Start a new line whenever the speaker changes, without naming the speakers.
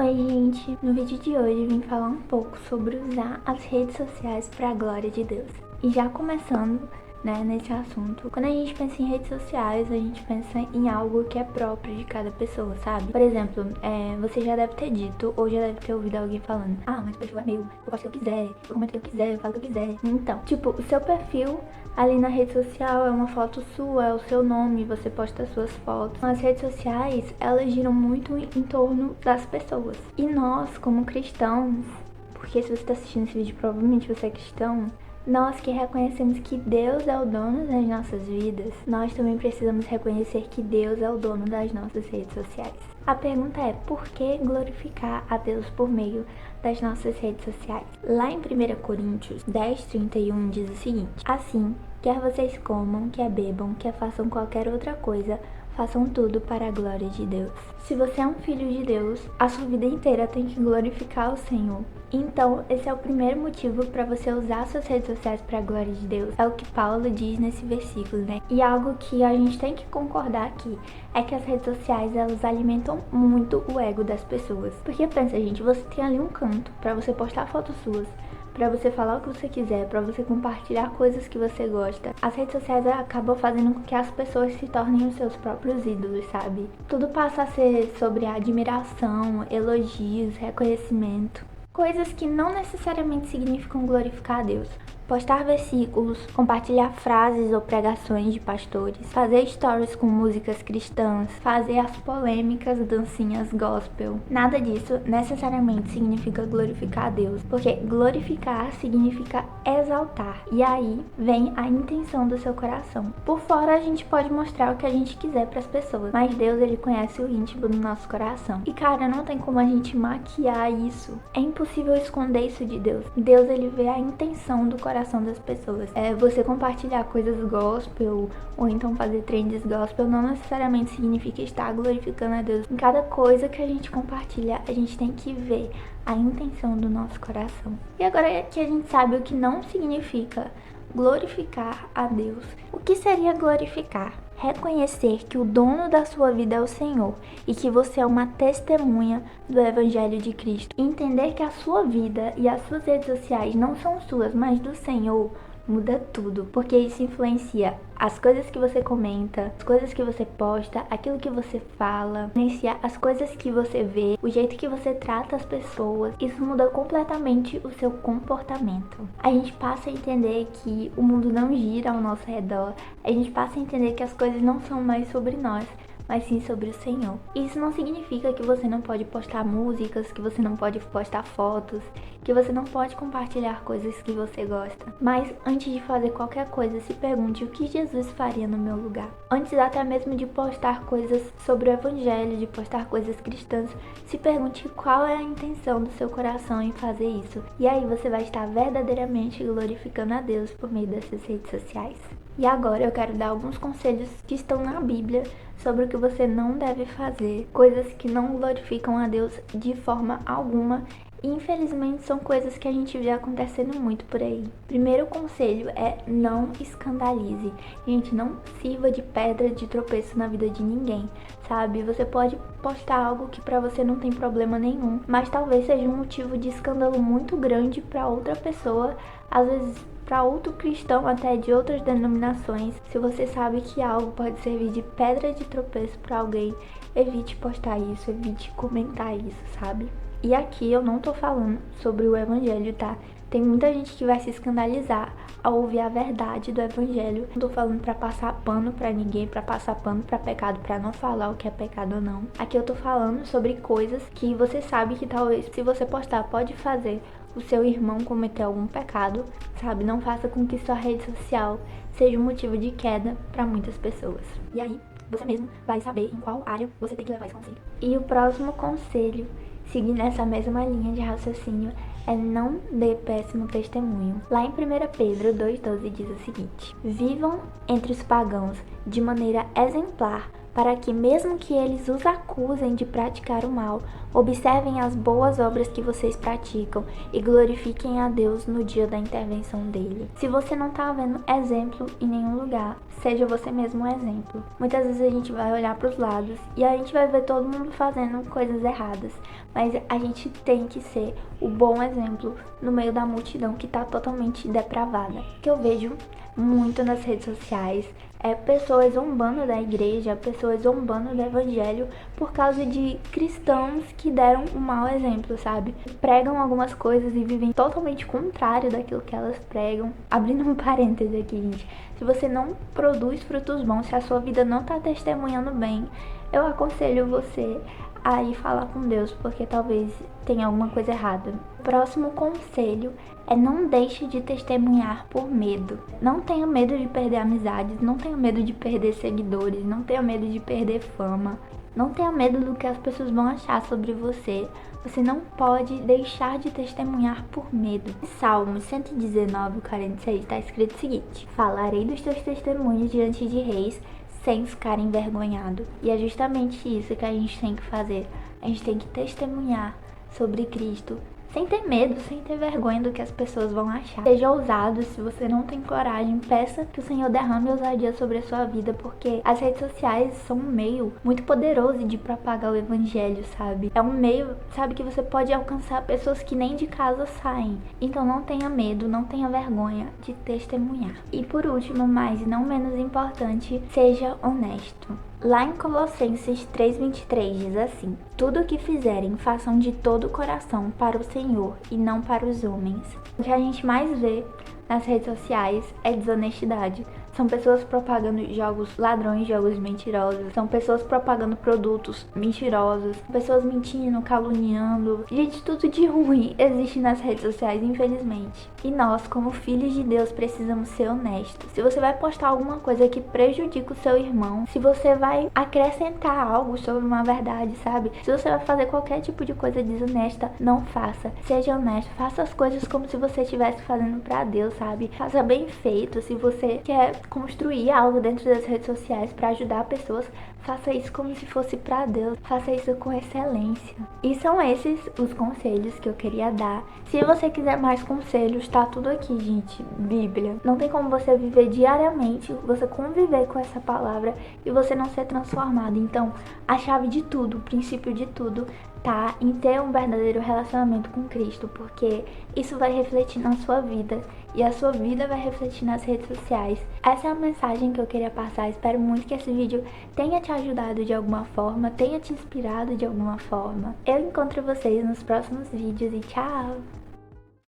Oi gente, no vídeo de hoje eu vim falar um pouco sobre usar as redes sociais para a glória de Deus. E já começando, nesse assunto, quando a gente pensa em redes sociais, a gente pensa em algo que é próprio de cada pessoa, sabe? Por exemplo, você já deve ter dito, ou já deve ter ouvido alguém falando: ah, mas o perfil é meu, eu faço o que eu quiser, eu comento o que eu quiser, eu falo o que eu quiser. Então, tipo, o seu perfil ali na rede social é uma foto sua, é o seu nome, você posta suas fotos. As redes sociais, elas giram muito em torno das pessoas. E nós, como cristãos, porque se você está assistindo esse vídeo, provavelmente você é cristão, nós que reconhecemos que Deus é o dono das nossas vidas, nós também precisamos reconhecer que Deus é o dono das nossas redes sociais. A pergunta é, por que glorificar a Deus por meio das nossas redes sociais? Lá em 1 Coríntios 10:31 diz o seguinte: assim, quer vocês comam, quer bebam, quer façam qualquer outra coisa, façam tudo para a glória de Deus. Se você é um filho de Deus, a sua vida inteira tem que glorificar o Senhor. Então, esse é o primeiro motivo para você usar suas redes sociais para a glória de Deus. É o que Paulo diz nesse versículo, E algo que a gente tem que concordar aqui é que as redes sociais, elas alimentam muito o ego das pessoas. Porque pensa, gente, você tem ali um canto para você postar fotos suas, para você falar o que você quiser, para você compartilhar coisas que você gosta. As redes sociais acabam fazendo com que as pessoas se tornem os seus próprios ídolos, sabe? Tudo passa a ser sobre admiração, elogios, reconhecimento. Coisas que não necessariamente significam glorificar a Deus. Postar versículos, compartilhar frases ou pregações de pastores, fazer stories com músicas cristãs, fazer as polêmicas dancinhas gospel. Nada disso necessariamente significa glorificar a Deus, porque glorificar significa exaltar. E aí vem a intenção do seu coração. Por fora a gente pode mostrar o que a gente quiser para as pessoas, mas Deus, ele conhece o íntimo do nosso coração. E cara, não tem como a gente maquiar isso. É impossível esconder isso de Deus. Deus, ele vê a intenção do coração das pessoas. Você compartilhar coisas gospel ou então fazer trends gospel não necessariamente significa estar glorificando a Deus. Em cada coisa que a gente compartilha, a gente tem que ver a intenção do nosso coração. E agora que a gente sabe o que não significa glorificar a Deus, o que seria glorificar? Reconhecer que o dono da sua vida é o Senhor e que você é uma testemunha do Evangelho de Cristo. Entender que a sua vida e as suas redes sociais não são suas, mas do Senhor, muda tudo, porque isso influencia as coisas que você comenta, as coisas que você posta, aquilo que você fala, influencia as coisas que você vê, o jeito que você trata as pessoas. Isso muda completamente o seu comportamento. A gente passa a entender que o mundo não gira ao nosso redor, a gente passa a entender que as coisas não são mais sobre nós, mas sim sobre o Senhor. Isso não significa que você não pode postar músicas, que você não pode postar fotos, que você não pode compartilhar coisas que você gosta. Mas antes de fazer qualquer coisa, se pergunte o que Jesus faria no meu lugar. Antes até mesmo de postar coisas sobre o Evangelho, de postar coisas cristãs, se pergunte qual é a intenção do seu coração em fazer isso. E aí você vai estar verdadeiramente glorificando a Deus por meio dessas redes sociais. E agora eu quero dar alguns conselhos que estão na Bíblia sobre o que você não deve fazer, coisas que não glorificam a Deus de forma alguma. E infelizmente são coisas que a gente vê acontecendo muito por aí. Primeiro conselho é: não escandalize. Gente, não sirva de pedra de tropeço na vida de ninguém, sabe? Você pode postar algo que pra você não tem problema nenhum, mas talvez seja um motivo de escândalo muito grande pra outra pessoa, às vezes para outro cristão até de outras denominações. Se você sabe que algo pode servir de pedra de tropeço para alguém, evite postar isso, evite comentar isso, sabe? E aqui eu não tô falando sobre o Evangelho, tá? Tem muita gente que vai se escandalizar ao ouvir a verdade do Evangelho. Não tô falando pra passar pano pra ninguém, pra passar pano pra pecado, pra não falar o que é pecado ou não. Aqui eu tô falando sobre coisas que você sabe que talvez, se você postar, pode fazer o seu irmão cometer algum pecado, sabe? Não faça com que sua rede social seja um motivo de queda pra muitas pessoas. E aí, você mesmo vai saber em qual área você tem que levar esse conselho. E o próximo conselho, seguindo essa mesma linha de raciocínio, é: não dê péssimo testemunho. Lá em 1 Pedro 2,12 diz o seguinte: vivam entre os pagãos de maneira exemplar, para que, mesmo que eles os acusem de praticar o mal, observem as boas obras que vocês praticam e glorifiquem a Deus no dia da intervenção dele. Se você não tá vendo exemplo em nenhum lugar, seja você mesmo um exemplo. Muitas vezes a gente vai olhar para os lados e a gente vai ver todo mundo fazendo coisas erradas, mas a gente tem que ser o bom exemplo no meio da multidão que tá totalmente depravada. Que eu vejo muito nas redes sociais pessoas zombando da igreja, pessoas zombando do evangelho por causa de cristãos que deram um mau exemplo, sabe? Pregam algumas coisas e vivem totalmente contrário daquilo que elas pregam. Abrindo um parêntese aqui, gente. Se você não produz frutos bons, se a sua vida não tá testemunhando bem, eu aconselho você a ir falar com Deus, porque talvez tenha alguma coisa errada. O próximo conselho é: não deixe de testemunhar por medo. Não tenha medo de perder amizades, não tenha medo de perder seguidores, não tenha medo de perder fama, não tenha medo do que as pessoas vão achar sobre você. Você não pode deixar de testemunhar por medo. Em Salmos 119:46 está escrito o seguinte: falarei dos teus testemunhos diante de reis, sem ficar envergonhado. E é justamente isso que a gente tem que fazer. A gente tem que testemunhar sobre Cristo, sem ter medo, sem ter vergonha do que as pessoas vão achar. Seja ousado. Se você não tem coragem, peça que o Senhor derrame ousadia sobre a sua vida, porque as redes sociais são um meio muito poderoso de propagar o evangelho, sabe? É um meio, sabe, que você pode alcançar pessoas que nem de casa saem. Então não tenha medo, não tenha vergonha de testemunhar. E por último, mas não menos importante, seja honesto. Lá em Colossenses 3:23 diz assim: tudo o que fizerem, façam de todo o coração para o Senhor e não para os homens. O que a gente mais vê nas redes sociais é desonestidade. São pessoas propagando jogos ladrões, jogos mentirosos. São pessoas propagando produtos mentirosos. Pessoas mentindo, caluniando. Gente, tudo de ruim existe nas redes sociais, infelizmente. E nós, como filhos de Deus, precisamos ser honestos. Se você vai postar alguma coisa que prejudica o seu irmão, se você vai acrescentar algo sobre uma verdade, sabe? Se você vai fazer qualquer tipo de coisa desonesta, não faça. Seja honesto. Faça as coisas como se você estivesse fazendo pra Deus, sabe? Faça bem feito. Se você quer construir algo dentro das redes sociais para ajudar pessoas, faça isso como se fosse para Deus, faça isso com excelência. E são esses os conselhos que eu queria dar. Se você quiser mais conselhos, tá tudo aqui, gente. Bíblia. Não tem como você viver diariamente, você conviver com essa palavra e você não ser transformado. Então, a chave de tudo, o princípio de tudo, tá em ter um verdadeiro relacionamento com Cristo, porque isso vai refletir na sua vida e a sua vida vai refletir nas redes sociais. Essa é a mensagem que eu queria passar. Espero muito que esse vídeo tenha te ajudado de alguma forma, tenha te inspirado de alguma forma. Eu encontro vocês nos próximos vídeos e tchau!